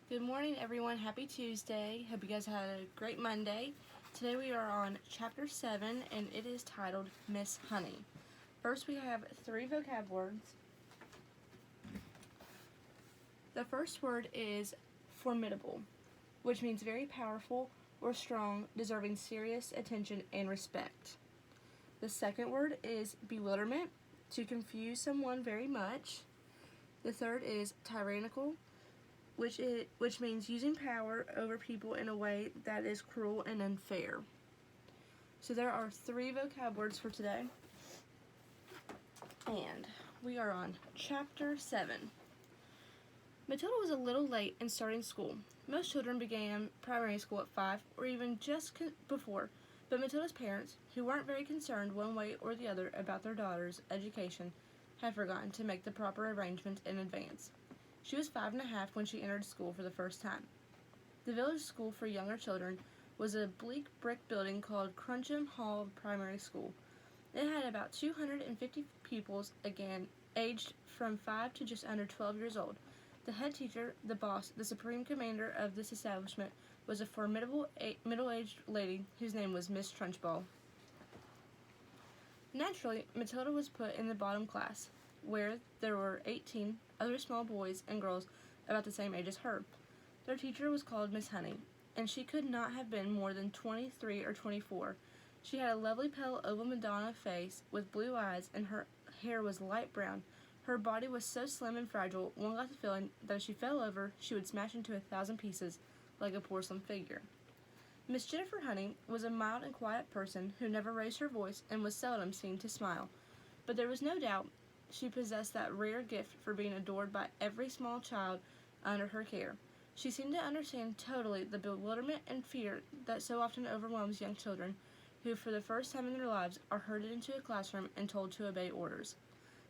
Good morning, everyone. Happy Tuesday. Hope you guys had a great Monday. Today we are on Chapter 7, and it is titled Miss Honey. First, we have 3 vocab words. The first word is formidable, which means very powerful or strong, deserving serious attention and respect. The second word is bewilderment, to confuse someone very much. The third is tyrannical, which means using power over people in a way that is cruel and unfair. So there are 3 vocab words for today. And we are on Chapter 7. Matilda was a little late in starting school. Most children began primary school at 5 or even just before, but Matilda's parents, who weren't very concerned one way or the other about their daughter's education, had forgotten to make the proper arrangements in advance. She was 5 1/2 when she entered school for the first time. The village school for younger children was a bleak brick building called Cruncham Hall Primary School. It had about 250 pupils, again, aged from 5 to just under 12 years old. The head teacher, the boss, the supreme commander of this establishment, was a formidable middle-aged lady whose name was Miss Trunchbull. Naturally, Matilda was put in the bottom class, where there were 18 other small boys and girls about the same age as her. Their teacher was called Miss Honey, and she could not have been more than 23 or 24. She had a lovely pale oval Madonna face with blue eyes, and her hair was light brown. Her body was so slim and fragile, one got the feeling that if she fell over, she would smash into 1,000 pieces, like a porcelain figure. Miss Jennifer Honey was a mild and quiet person who never raised her voice and was seldom seen to smile. But there was no doubt she possessed that rare gift for being adored by every small child under her care. She seemed to understand totally the bewilderment and fear that so often overwhelms young children who, for the first time in their lives, are herded into a classroom and told to obey orders.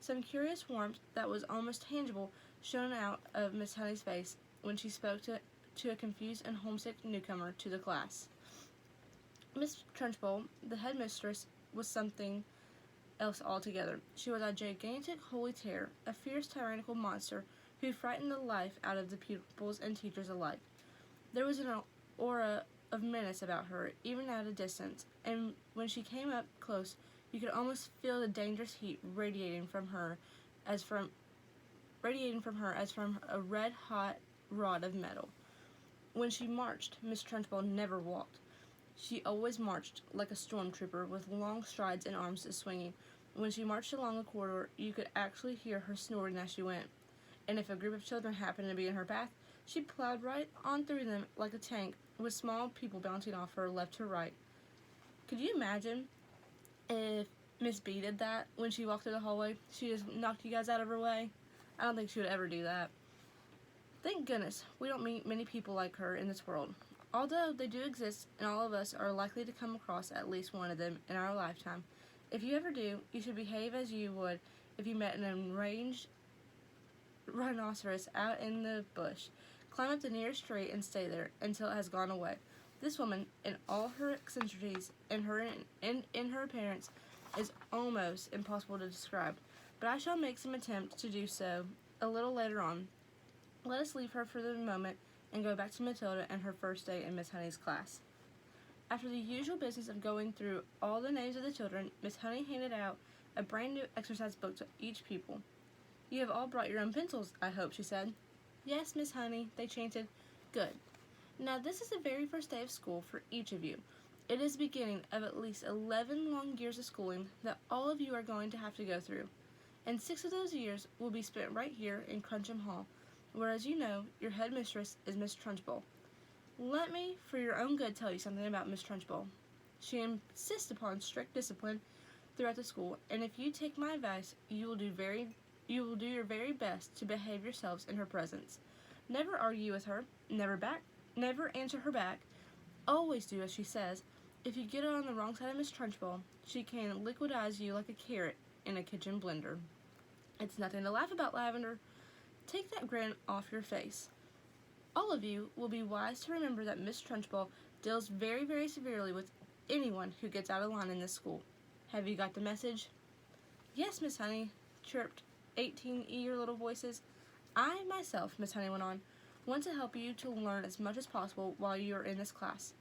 Some curious warmth that was almost tangible shone out of Miss Honey's face when she spoke to a confused and homesick newcomer to the class. Miss Trunchbull, the headmistress, was something else altogether. She was a gigantic holy terror, a fierce tyrannical monster who frightened the life out of the pupils and teachers alike. There was an aura of menace about her, even at a distance, and when she came up close, you could almost feel the dangerous heat radiating from her as from a red-hot rod of metal. When she marched, Miss Trunchbull never walked. She always marched like a stormtrooper, with long strides and arms swinging. When she marched along a corridor, you could actually hear her snoring as she went. And if a group of children happened to be in her path, she plowed right on through them like a tank, with small people bouncing off her left to right. Could you imagine if Miss B did that when she walked through the hallway? She just knocked you guys out of her way? I don't think she would ever do that. Thank goodness we don't meet many people like her in this world. Although they do exist, and all of us are likely to come across at least one of them in our lifetime, if you ever do, you should behave as you would if you met an enraged rhinoceros out in the bush. Climb up the nearest tree and stay there until it has gone away. This woman, in all her eccentricities and in her appearance, is almost impossible to describe, but I shall make some attempt to do so a little later on. Let us leave her for the moment and go back to Matilda and her first day in Miss Honey's class. After the usual business of going through all the names of the children, Miss Honey handed out a brand new exercise book to each pupil. "You have all brought your own pencils, I hope," she said. "Yes, Miss Honey," they chanted. "Good. Now this is the very first day of school for each of you. It is the beginning of at least 11 long years of schooling that all of you are going to have to go through. And 6 of those years will be spent right here in Cruncham Hall, where, as you know, your headmistress is Miss Trunchbull. Let me, for your own good, tell you something about Miss Trunchbull. She insists upon strict discipline throughout the school, and if you take my advice, you will do your very best to behave yourselves in her presence. Never argue with her, never answer her back. Always do as she says. If you get on the wrong side of Miss Trunchbull, she can liquidize you like a carrot in a kitchen blender. It's nothing to laugh about, Lavender. Take that grin off your face. All of you will be wise to remember that Miss Trunchbull deals very, very severely with anyone who gets out of line in this school. Have you got the message?" "Yes, Miss Honey," chirped 18 eager little voices. "I myself," Miss Honey went on, want to help you to learn as much as possible while you are in this class.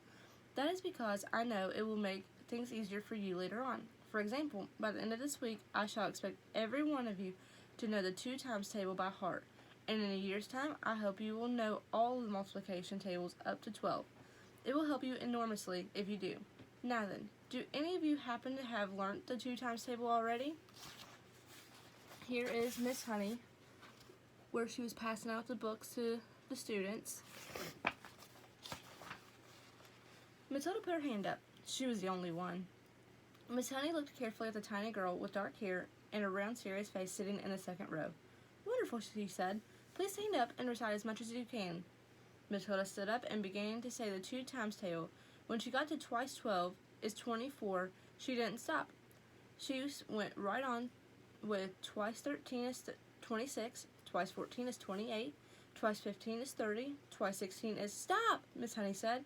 That is because I know it will make things easier for you later on. For example, by the end of this week, I shall expect every one of you to know the 2 times table by heart, and in a year's time, I hope you will know all the multiplication tables up to 12. It will help you enormously if you do. Now then, do any of you happen to have learnt the 2 times table already? Here is Miss Honey, where she was passing out the books to the students. Matilda put her hand up. She was the only one. Miss Honey looked carefully at the tiny girl with dark hair and a round, serious face sitting in the second row. Wonderful, she said. Please stand up and recite as much as you can. Matilda stood up and began to say the 2 times table. When she got to twice 12 is 24, she didn't stop. She went right on with twice 13 is 26, twice 14 is 28, twice 15 is 30, twice 16 is... Stop, Miss Honey said.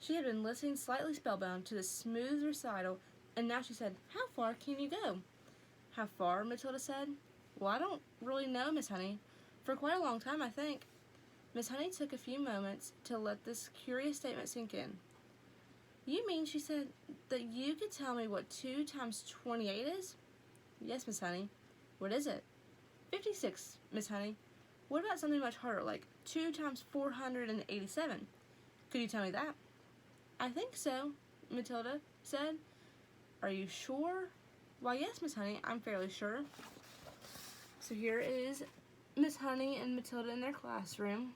She had been listening slightly spellbound to the smooth recital, and now she said, How far can you go? How far? Matilda said. Well, I don't really know, Miss Honey. For quite a long time, I think. Miss Honey took a few moments to let this curious statement sink in. You mean, she said, that you could tell me what 2 times 28 is? Yes, Miss Honey. What is it? 56, Miss Honey. What about something much harder, like 2 times 487? Could you tell me that? I think so, Matilda said. Are you sure? Why, yes, Miss Honey, I'm fairly sure. So here is Miss Honey and Matilda in their classroom.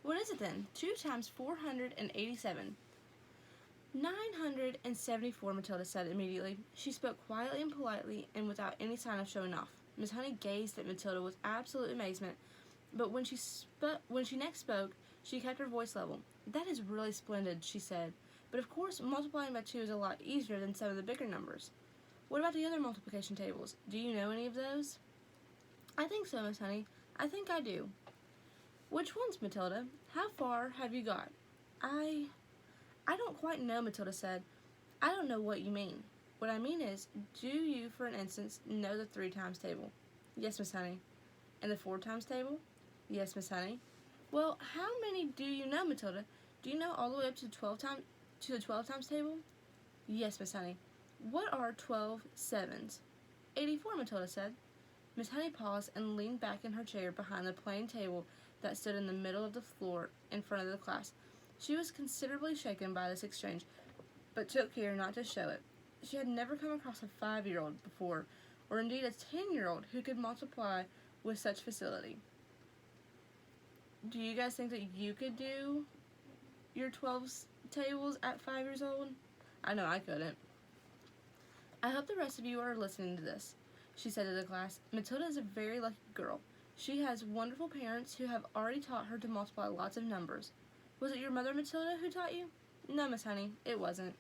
What is it then? 2 times 487. 974, Matilda said immediately. She spoke quietly and politely and without any sign of showing off. Miss Honey gazed at Matilda with absolute amazement, but when she next spoke, she kept her voice level. That is really splendid, she said, but of course multiplying by 2 is a lot easier than some of the bigger numbers. What about the other multiplication tables? Do you know any of those? I think so, Miss Honey. I think I do. Which ones, Matilda? How far have you got? I don't quite know, Matilda said. I don't know what you mean. What I mean is, do you, for an instance, know the 3 times table? Yes, Miss Honey. And the 4 times table? Yes, Miss Honey. Well, how many do you know, Matilda? Do you know all the way up to the 12 times table? Yes, Miss Honey. What are 12 sevens? 84, Matilda said. Miss Honey paused and leaned back in her chair behind the plain table that stood in the middle of the floor in front of the class. She was considerably shaken by this exchange, but took care not to show it. She had never come across a 5-year-old before, or indeed a 10-year-old who could multiply with such facility. Do you guys think that you could do your 12 tables at 5 years old? I know I couldn't. I hope the rest of you are listening to this, she said to the class. Matilda is a very lucky girl. She has wonderful parents who have already taught her to multiply lots of numbers. Was it your mother, Matilda, who taught you? No, Miss Honey, it wasn't.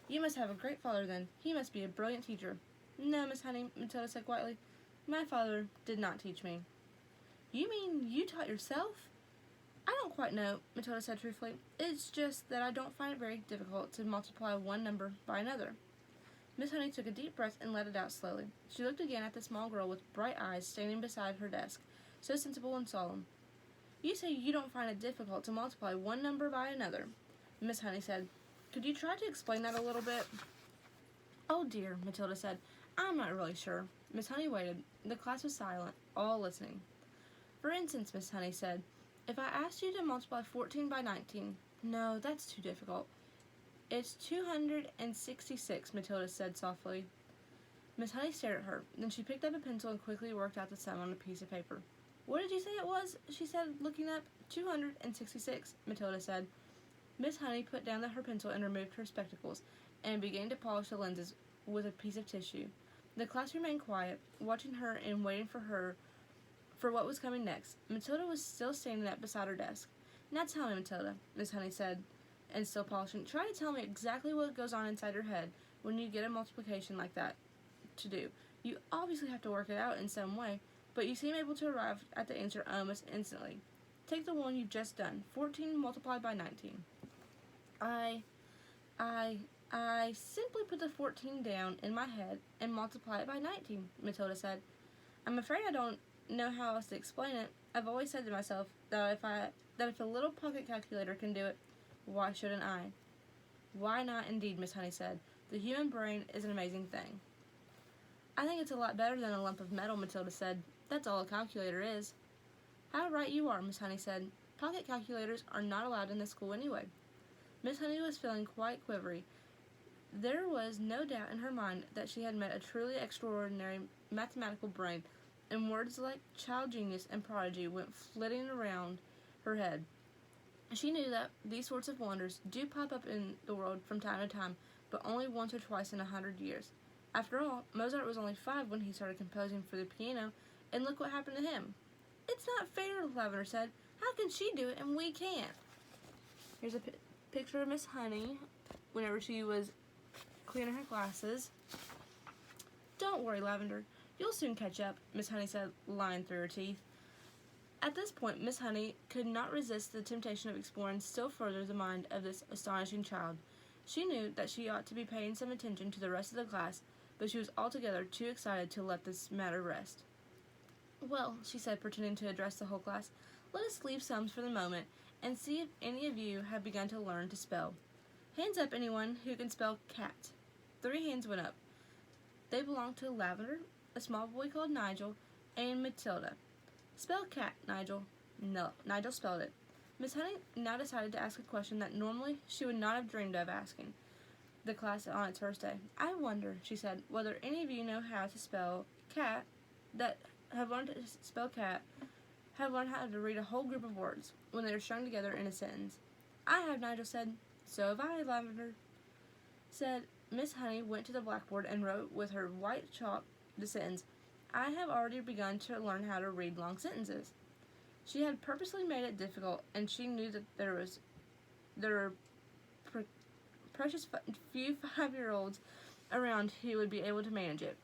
You must have a great father then. He must be a brilliant teacher. No, Miss Honey, Matilda said quietly. My father did not teach me. You mean you taught yourself? I don't quite know, Matilda said truthfully. It's just that I don't find it very difficult to multiply one number by another. Miss Honey took a deep breath and let it out slowly. She looked again at the small girl with bright eyes standing beside her desk, so sensible and solemn. You say you don't find it difficult to multiply one number by another, Miss Honey said. Could you try to explain that a little bit? Oh dear, Matilda said. I'm not really sure. Miss Honey waited. The class was silent, all listening. For instance, Miss Honey said, if I asked you to multiply 14 by 19, no, that's too difficult. It's 266, Matilda said softly. Miss Honey stared at her. Then she picked up a pencil and quickly worked out the sum on a piece of paper. What did you say it was? She said, looking up. 266, Matilda said. Miss Honey put down her pencil and removed her spectacles, and began to polish the lenses with a piece of tissue. The class remained quiet, watching her and waiting for what was coming next. Matilda was still standing up beside her desk. Now tell me, Matilda, Miss Honey said, and still polishing. Try to tell me exactly what goes on inside your head when you get a multiplication like that to do. You obviously have to work it out in some way, but you seem able to arrive at the answer almost instantly. Take the one you've just done. 14 multiplied by 19. I simply put the 14 down in my head and multiply it by 19, Matilda said. I'm afraid I don't know how else to explain it, I've always said to myself that if a little pocket calculator can do it, why shouldn't I? Why not indeed, Miss Honey said. The human brain is an amazing thing. I think it's a lot better than a lump of metal, Matilda said. That's all a calculator is. How right you are, Miss Honey said. Pocket calculators are not allowed in this school anyway. Miss Honey was feeling quite quivery. There was no doubt in her mind that she had met a truly extraordinary mathematical brain, and words like child genius and prodigy went flitting around her head. She knew that these sorts of wonders do pop up in the world from time to time, but only once or twice in 100 years. After all, Mozart was only 5 when he started composing for the piano, and look what happened to him. It's not fair, Lavender said. How can she do it and we can't? Here's a picture of Miss Honey whenever she was cleaning her glasses. Don't worry, Lavender. You'll soon catch up, Miss Honey said, lying through her teeth. At this point, Miss Honey could not resist the temptation of exploring still further the mind of this astonishing child. She knew that she ought to be paying some attention to the rest of the class, but she was altogether too excited to let this matter rest. Well, she said, pretending to address the whole class, let us leave sums for the moment, and see if any of you have begun to learn to spell. Hands up, anyone who can spell cat. 3 hands went up. They belonged to Lavender, a small boy called Nigel, and Matilda. Spell cat, Nigel. No, Nigel spelled it. Miss Honey now decided to ask a question that normally she would not have dreamed of asking the class on its first day. I wonder, she said, whether any of you know how to spell cat, that have learned to spell cat, have learned how to read a whole group of words when they are strung together in a sentence. I have, Nigel said. So have I, Lavender said. Miss Honey went to the blackboard and wrote with her white chalk the sentence, I have already begun to learn how to read long sentences. She had purposely made it difficult, and she knew that there were precious few 5-year-olds around who would be able to manage it.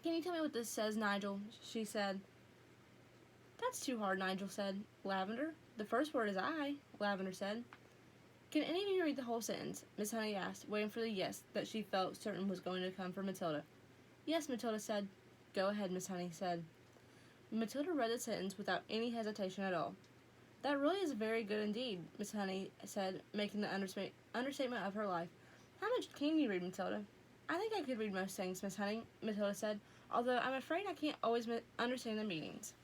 Can you tell me what this says, Nigel? She said. That's too hard, Nigel said. Lavender, the first word is I, Lavender said. Can any of you read the whole sentence? Miss Honey asked, waiting for the yes that she felt certain was going to come from Matilda. Yes, Matilda said. Go ahead, Miss Honey said. Matilda read the sentence without any hesitation at all. That really is very good indeed, Miss Honey said, making the understatement of her life. How much can you read, Matilda? I think I could read most things, Miss Honey, Matilda said, although I'm afraid I can't always understand the meanings.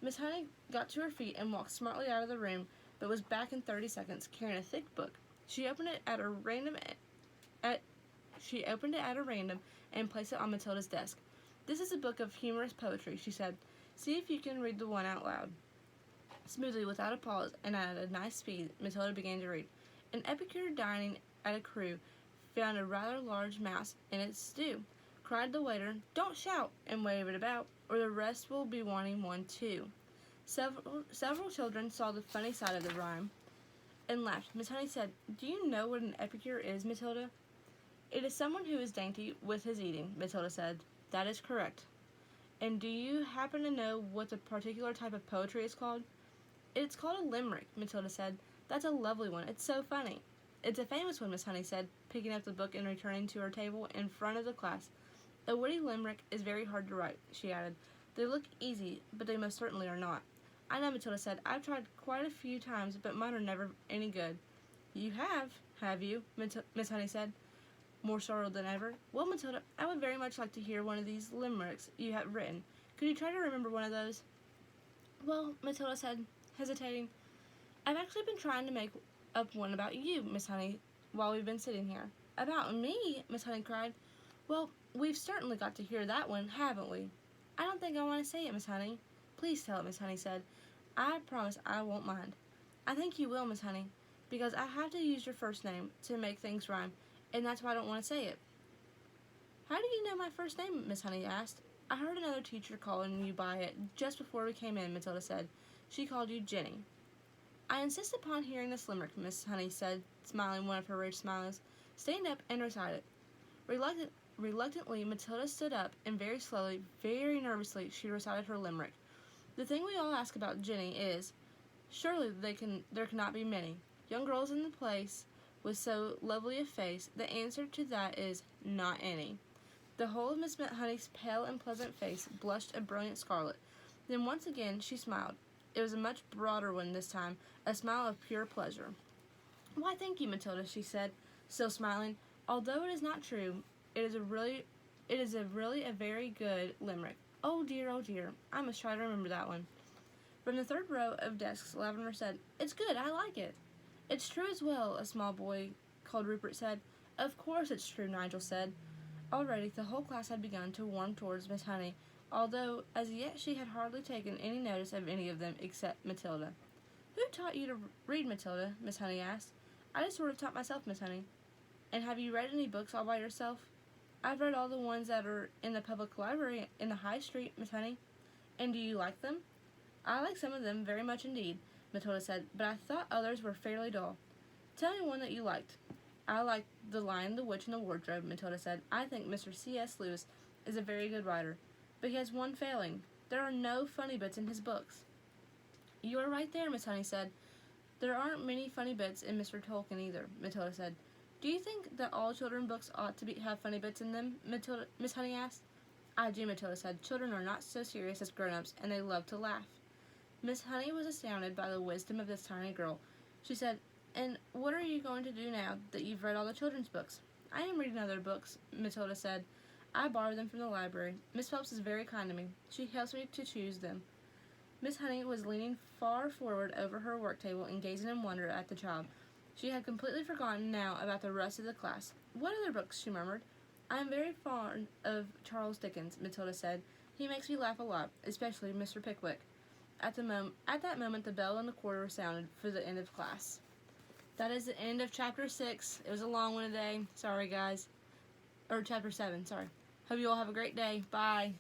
Miss Honey got to her feet and walked smartly out of the room, but was back in 30 seconds, carrying a thick book. She opened it at random and placed it on Matilda's desk. This is a book of humorous poetry, she said. See if you can read the one out loud. Smoothly, without a pause, and at a nice speed, Matilda began to read. An epicure dining at a crew found a rather large mouse in its stew. Cried the waiter, don't shout and wave it about, or the rest will be wanting one too. Several children saw the funny side of the rhyme and laughed. Miss Honey said, do you know what an epicure is, Matilda? It is someone who is dainty with his eating, Matilda said. That is correct. And do you happen to know what the particular type of poetry is called? It's called a limerick, Matilda said. That's a lovely one. It's so funny. It's a famous one, Miss Honey said, picking up the book and returning to her table in front of the class. A witty limerick is very hard to write, she added. They look easy, but they most certainly are not. I know, Matilda said. I've tried quite a few times, but mine are never any good. You have you? Miss Honey said, more startled than ever. Well, Matilda, I would very much like to hear one of these limericks you have written. Could you try to remember one of those? Well, Matilda said, hesitating, I've actually been trying to make up one about you, Miss Honey, while we've been sitting here. About me? Miss Honey cried. Well, we've certainly got to hear that one, haven't we? I don't think I want to say it, Miss Honey. Please tell it, Miss Honey said. I promise I won't mind. I think you will, Miss Honey, because I have to use your first name to make things rhyme, and that's why I don't want to say it. How do you know my first name? Miss Honey asked. I heard another teacher calling you by it just before we came in, Matilda said. She called you Jenny. I insist upon hearing this limerick, Miss Honey said, smiling one of her rich smiles. Stand up and recite it. Reluctantly, Matilda stood up, and very slowly, very nervously, she recited her limerick. The thing we all ask about Jenny is, surely there cannot be many young girls in the place with so lovely a face. The answer to that is not any. The whole of Miss Honey's pale and pleasant face blushed a brilliant scarlet. Then once again she smiled. It was a much broader one this time, a smile of pure pleasure. "Why, thank you, Matilda," she said, still smiling. "Although it is not true, it is really a very good limerick. Oh dear, I must try to remember that one." From the third row of desks, Lavender said, "It's good, I like it." "It's true as well," a small boy called Rupert said. "Of course it's true," Nigel said. Already the whole class had begun to warm towards Miss Honey, although as yet she had hardly taken any notice of any of them except Matilda. "Who taught you to read, Matilda?" Miss Honey asked. "I just sort of taught myself, Miss Honey." "And have you read any books all by yourself?" "I've read all the ones that are in the public library in the High Street, Miss Honey." "And do you like them?" "I like some of them very much indeed," Matilda said, "but I thought others were fairly dull." "Tell me one that you liked." "I liked The Lion, the Witch, and the Wardrobe," Matilda said. "I think Mr. C.S. Lewis is a very good writer, but he has one failing. There are no funny bits in his books." "You are right there," Miss Honey said. "There aren't many funny bits in Mr. Tolkien either," Matilda said. "Do you think that all children's books ought to have funny bits in them?" Miss Honey asked. "I do," Matilda said. "Children are not so serious as grown-ups, and they love to laugh." Miss Honey was astounded by the wisdom of this tiny girl. She said, "And what are you going to do now that you've read all the children's books?" "I am reading other books," Matilda said. "I borrow them from the library. Miss Phelps is very kind to me. She helps me to choose them." Miss Honey was leaning far forward over her work table and gazing in wonder at the child. She had completely forgotten now about the rest of the class. "What other books?" she murmured. "I am very fond of Charles Dickens," Matilda said. "He makes me laugh a lot, especially Mr. Pickwick." At that moment, the bell in the corridor sounded for the end of class. That is the end of Chapter 6. It was a long one today. Sorry, guys. Or Chapter 7, sorry. Hope you all have a great day. Bye.